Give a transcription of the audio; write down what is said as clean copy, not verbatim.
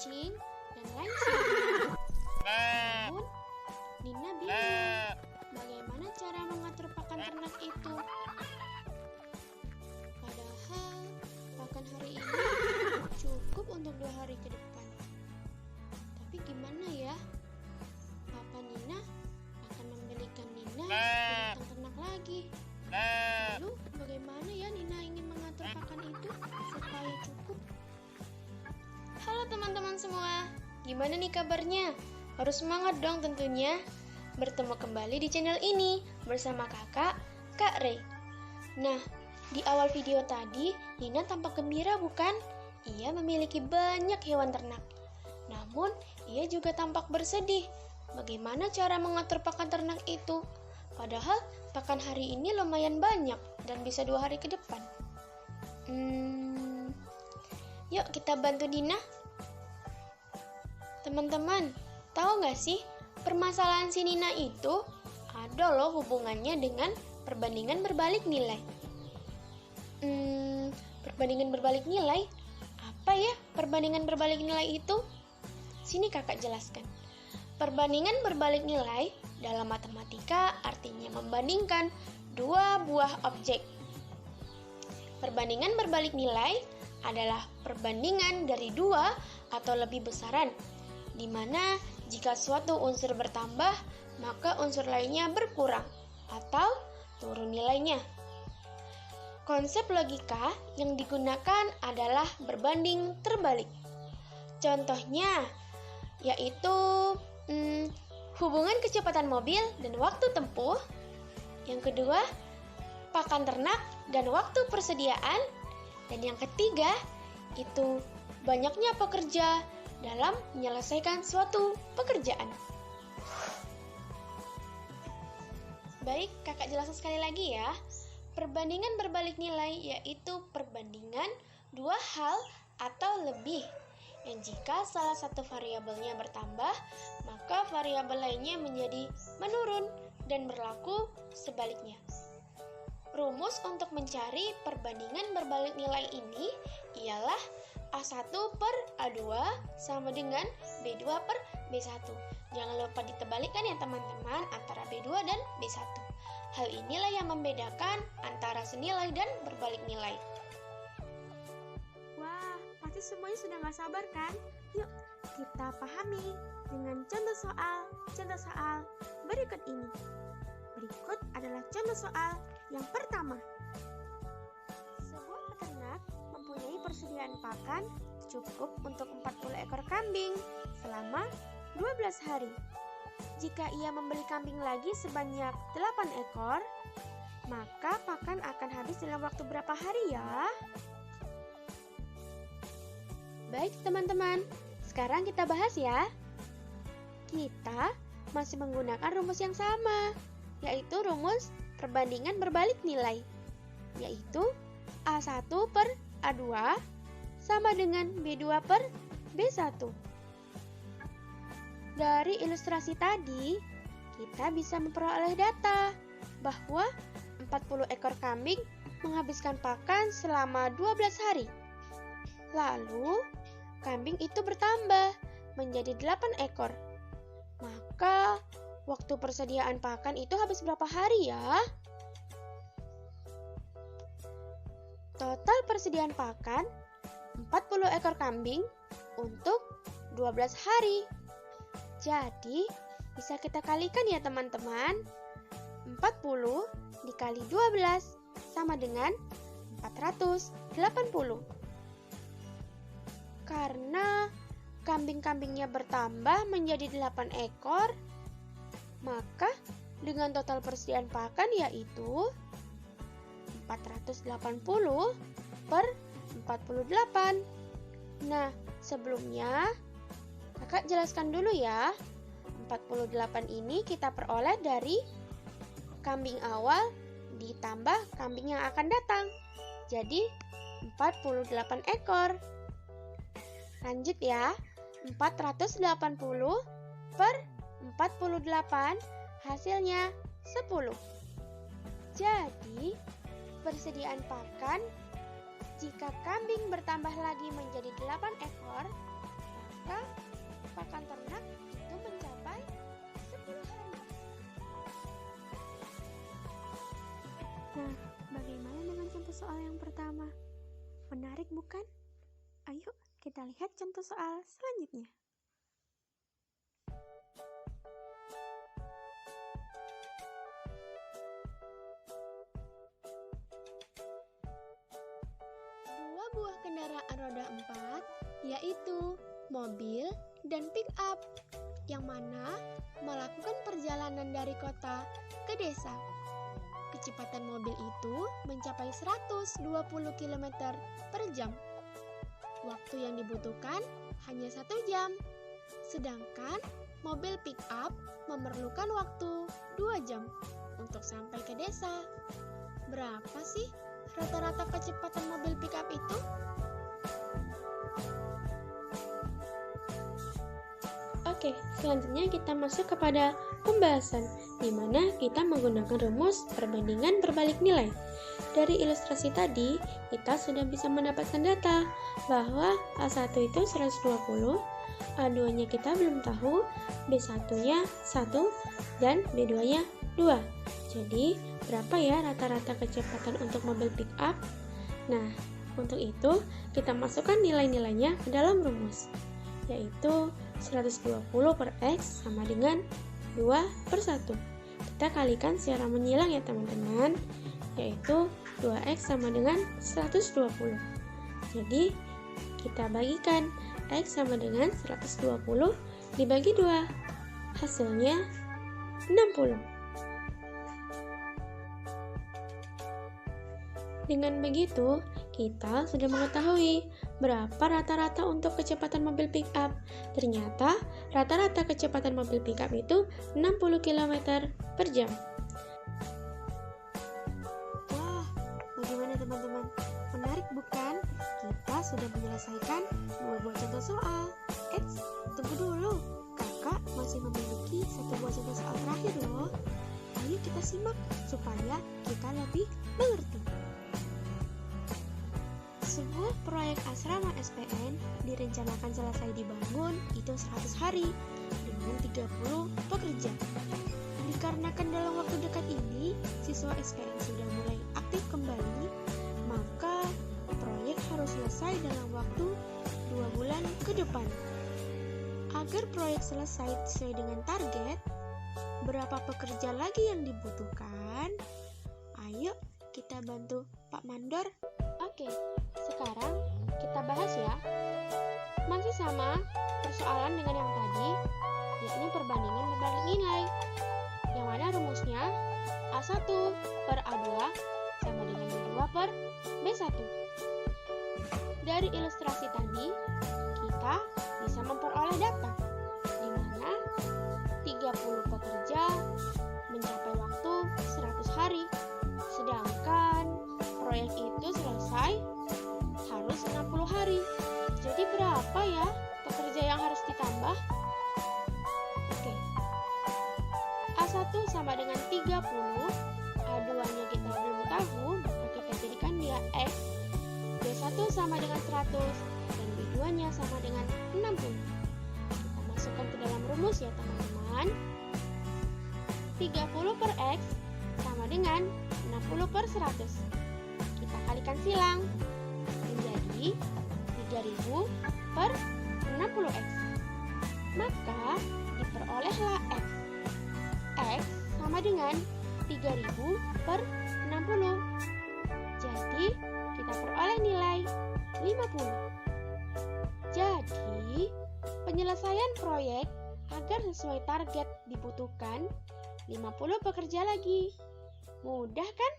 kucing, dan lain sebagainya. Namun, Nina bingung bagaimana cara mengatur pakan ternak itu. Padahal, pakan hari ini cukup untuk 2 hari ke depan. Tapi gimana ya? Papa Nina akan membelikan Nina binatang ternak lagi. Lalu, bagaimana ya Nina ingin mengatur pakan itu supaya cukup? Halo teman-teman semua, gimana nih kabarnya? Harus semangat dong tentunya. Bertemu kembali di channel ini bersama kakak, Kak Rey. Nah, di awal video tadi, Nina tampak gembira bukan? Ia memiliki banyak hewan ternak. Namun, ia juga tampak bersedih. Bagaimana cara mengatur pakan ternak itu? Padahal, pakan hari ini lumayan banyak dan bisa 2 hari ke depan. Yuk kita bantu Nina. Teman-teman, tahu nggak sih, permasalahan si Nina itu ada loh hubungannya dengan perbandingan berbalik nilai. Perbandingan berbalik nilai? Apa ya perbandingan berbalik nilai itu? Sini kakak jelaskan. Perbandingan berbalik nilai dalam matematika artinya membandingkan 2 buah objek. Perbandingan berbalik nilai adalah perbandingan dari 2 atau lebih besaran, di mana jika suatu unsur bertambah, maka unsur lainnya berkurang atau turun nilainya. Konsep logika yang digunakan adalah berbanding terbalik. Contohnya yaitu hubungan kecepatan mobil dan waktu tempuh. Yang kedua, pakan ternak dan waktu persediaan. Dan yang ketiga, itu banyaknya pekerja dalam menyelesaikan suatu pekerjaan. Baik, kakak jelaskan sekali lagi ya. Perbandingan berbalik nilai yaitu perbandingan 2 hal atau lebih. Yang jika salah satu variabelnya bertambah, maka variabel lainnya menjadi menurun dan berlaku sebaliknya. Rumus untuk mencari perbandingan berbalik nilai ini ialah A1 per A2 sama dengan B2 per B1. Jangan lupa ditebalikkan ya teman-teman antara B2 dan B1. Hal inilah yang membedakan antara senilai dan berbalik nilai. Wah, pasti semuanya sudah gak sabar kan? Yuk, kita pahami dengan contoh soal berikut ini. Berikut adalah contoh soal yang pertama. Sebuah peternak mempunyai persediaan pakan cukup untuk 40 ekor kambing selama 12 hari. Jika ia membeli kambing lagi sebanyak 8 ekor, maka pakan akan habis dalam waktu berapa hari ya? Baik teman-teman, sekarang kita bahas ya. Kita masih menggunakan rumus yang sama, yaitu rumus perbandingan berbalik nilai, yaitu A1 per A2 sama dengan B2 per B1. Dari ilustrasi tadi, kita bisa memperoleh data bahwa 40 ekor kambing menghabiskan pakan selama 12 hari. Lalu, kambing itu bertambah menjadi 8 ekor. Maka, waktu persediaan pakan itu habis berapa hari ya? Total persediaan pakan 40 ekor kambing untuk 12 hari. Jadi, bisa kita kalikan ya teman-teman. 40 dikali 12 sama dengan 480. Karena kambing-kambingnya bertambah menjadi 8 ekor, maka dengan total persediaan pakan yaitu 480 per 48. Nah, sebelumnya kakak jelaskan dulu ya. 48 ini kita peroleh dari kambing awal ditambah kambing yang akan datang. Jadi 48 ekor. Lanjut ya. 480 per 48 hasilnya 10. Jadi, persediaan pakan jika kambing bertambah lagi menjadi 8 ekor, maka maka pakan ternak itu mencapai 10 hari. Nah, bagaimana dengan contoh soal yang pertama? Menarik bukan? Ayo kita lihat contoh soal selanjutnya. Dua buah kendaraan roda 4, yaitu mobil dan pick-up, yang mana melakukan perjalanan dari kota ke desa. Kecepatan mobil itu mencapai 120 km per jam. Waktu yang dibutuhkan hanya 1 jam. Sedangkan mobil pick-up memerlukan waktu 2 jam untuk sampai ke desa. Berapa sih rata-rata kecepatan mobil pick-up itu? Oke, selanjutnya kita masuk kepada pembahasan, di mana kita menggunakan rumus perbandingan berbalik nilai. Dari ilustrasi tadi, kita sudah bisa mendapatkan data bahwa A1 itu 120, A2-nya kita belum tahu, B1-nya 1, dan B2-nya 2. Jadi, berapa ya rata-rata kecepatan untuk mobil pick up? Nah, untuk itu, kita masukkan nilai-nilainya ke dalam rumus, yaitu 120 per X sama dengan 2 per 1. Kita kalikan secara menyilang ya teman-teman, yaitu 2X sama dengan 120. Jadi, kita bagikan X sama dengan 120 dibagi 2. Hasilnya 60. Dengan begitu, kita sudah mengetahui berapa rata-rata untuk kecepatan mobil pick-up. Ternyata, rata-rata kecepatan mobil pick-up itu 60 km per jam. Wah, bagaimana teman-teman? Menarik bukan? Kita sudah menyelesaikan 2 buah contoh soal. Tunggu dulu. Kakak masih memiliki 1 buah contoh soal terakhir loh. Ayo kita simak supaya kita lebih mengerti. Sebuah proyek asrama SPN direncanakan selesai dibangun itu 100 hari dengan 30 pekerja. Dikarenakan dalam waktu dekat ini siswa SPN sudah mulai aktif kembali, maka proyek harus selesai dalam waktu 2 bulan ke depan. Agar proyek selesai sesuai dengan target, berapa pekerja lagi yang dibutuhkan? Ayo kita bantu Pak Mandor. Oke, sekarang kita bahas ya. Masih sama persoalan dengan yang tadi, yakni perbandingan berbalik nilai. Yang mana rumusnya A1 per A2 sama dengan B2 per B1. Dari ilustrasi tadi, kita bisa memperoleh data di mana 30 pekerja mencapai waktu 100 hari. Sedangkan proyek itu selesai harus 60 hari. Jadi berapa ya pekerja yang harus ditambah? Oke. A1 sama dengan 30, A2-nya kita belum tahu, maka kita jadikan dia X. B1 sama dengan 100 dan B2-nya sama dengan 60. Kita masukkan ke dalam rumus ya teman-teman. 30 per X sama dengan 60 per 100. Kita kalikan silang menjadi 3000 per 60X. Maka diperolehlah X. X sama dengan 3000 per 60. Jadi kita peroleh nilai 50. Jadi penyelesaian proyek agar sesuai target dibutuhkan 50 pekerja lagi. Mudah kan?